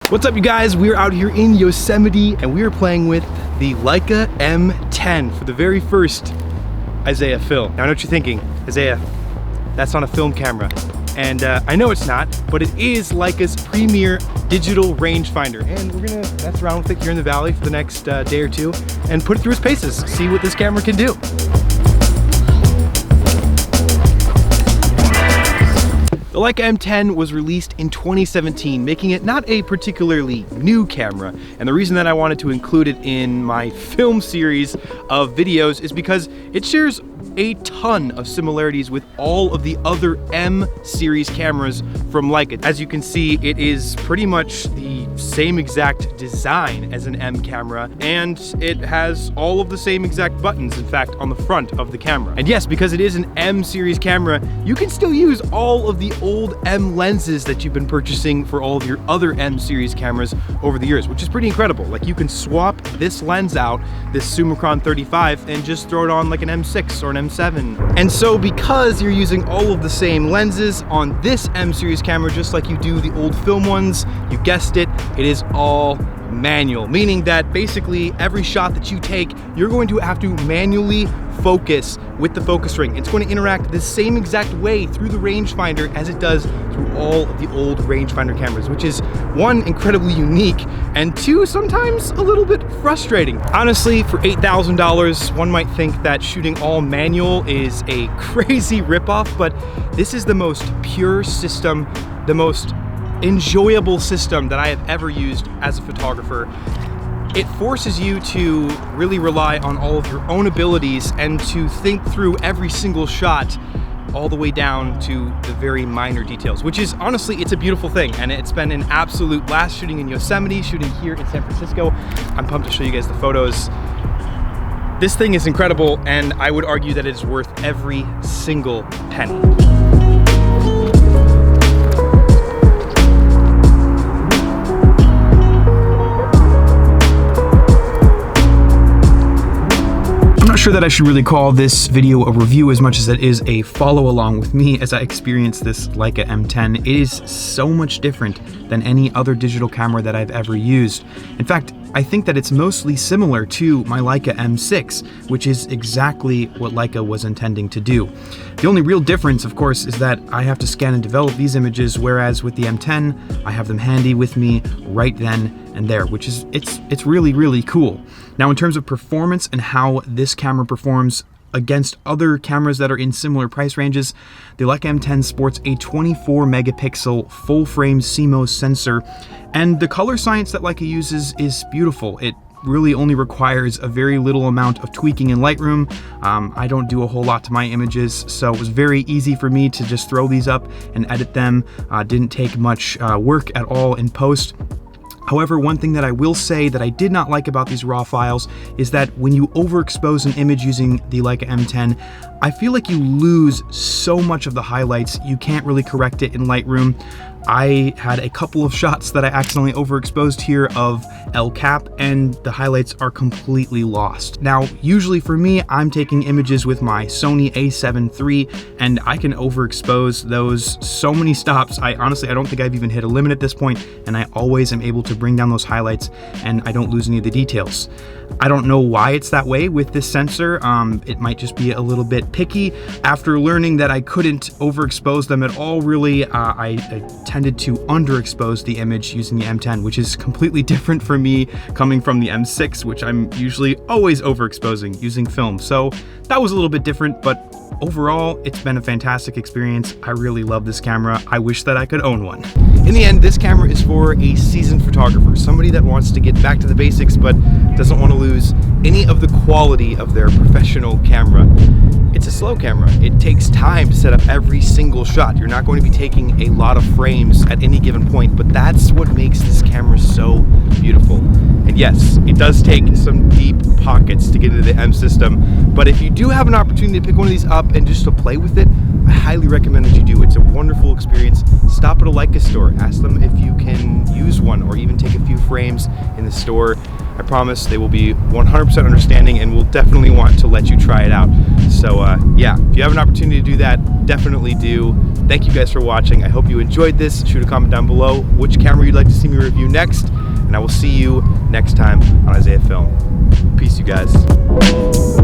What's up, you guys? We're out here in Yosemite and we are playing with the Leica M10 for the very first Isaiah film. Now I know what you're thinking, Isaiah, that's not a film camera. And I know it's not, but it is Leica's premier digital rangefinder. And we're gonna mess around with it here in the valley for the next day or two and put it through its paces, see what this camera can do. The Leica M10 was released in 2017, making it not a particularly new camera. And the reason that I wanted to include it in my film series of videos is because it shares a ton of similarities with all of the other M series cameras from Leica. As you can see, it is pretty much the same exact design as an M camera, and it has all of the same exact buttons, in fact, on the front of the camera. And yes, because it is an M series camera, you can still use all of the old M lenses that you've been purchasing for all of your other M series cameras over the years, which is pretty incredible. Like, you can swap this lens out, this Summicron 35, and just throw it on like an M6 or an M7. And so because you're using all of the same lenses on this M series camera, just like you do the old film ones, you guessed it, it is all manual, meaning that basically every shot that you take, you're going to have to manually focus with the focus ring. It's going to interact the same exact way through the rangefinder as it does through all of the old rangefinder cameras, which is one, incredibly unique, and two, sometimes a little bit frustrating. Honestly, for $8,000, one might think that shooting all manual is a crazy ripoff, but this is the most pure system, the most enjoyable system that I have ever used as a photographer. It forces you to really rely on all of your own abilities and to think through every single shot all the way down to the very minor details, which is honestly, it's a beautiful thing. And it's been an absolute blast shooting in Yosemite, shooting here in San Francisco. I'm pumped to show you guys the photos. This thing is incredible, and I would argue that it is worth every single penny. I'm not sure that I should really call this video a review as much as it is a follow along with me as I experience this Leica M10. It is so much different than any other digital camera that I've ever used. In fact, I think that it's mostly similar to my Leica M6, which is exactly what Leica was intending to do. The only real difference, of course, is that I have to scan and develop these images, whereas with the M10, I have them handy with me right then and there, which is, it's really, really cool. Now, in terms of performance and how this camera performs against other cameras that are in similar price ranges, the Leica M10 sports a 24 megapixel full frame CMOS sensor, and the color science that Leica uses is beautiful. It really only requires a very little amount of tweaking in Lightroom. I don't do a whole lot to my images, so it was very easy for me to just throw these up and edit them. Didn't take much work at all in post. However, one thing that I will say that I did not like about these RAW files is that when you overexpose an image using the Leica M10, I feel like you lose so much of the highlights. You can't really correct it in Lightroom. I had a couple of shots that I accidentally overexposed here of El Cap, and the highlights are completely lost. Now, usually for me, I'm taking images with my Sony a7 III, and I can overexpose those so many stops. I don't think I've even hit a limit at this point, and I always am able to bring down those highlights, and I don't lose any of the details. I don't know why it's that way with this sensor. It might just be a little bit picky. After learning that I couldn't overexpose them at all, really, I tended to underexpose the image using the M10, which is completely different for me coming from the M6, which I'm usually always overexposing using film. So that was a little bit different, but overall, it's been a fantastic experience. I really love this camera. I wish that I could own one. In the end, this camera is for a seasoned photographer, somebody that wants to get back to the basics but doesn't want to lose any of the quality of their professional camera. It's a slow camera. It takes time to set up every single shot. You're not going to be taking a lot of frames at any given point, but that's what makes this camera so beautiful. And yes, it does take some deep pockets to get into the M system, but if you do have an opportunity to pick one of these up and just to play with it, I highly recommend that you do. It's a wonderful experience. Stop at a Leica store, ask them if you can use one or even take a few frames in the store. I promise they will be 100% understanding and will definitely want to let you try it out. So yeah, if you have an opportunity to do that, definitely do. Thank you guys for watching. I hope you enjoyed this. Shoot a comment down below which camera you'd like to see me review next, and I will see you next time on Isaiah Film. Peace, you guys.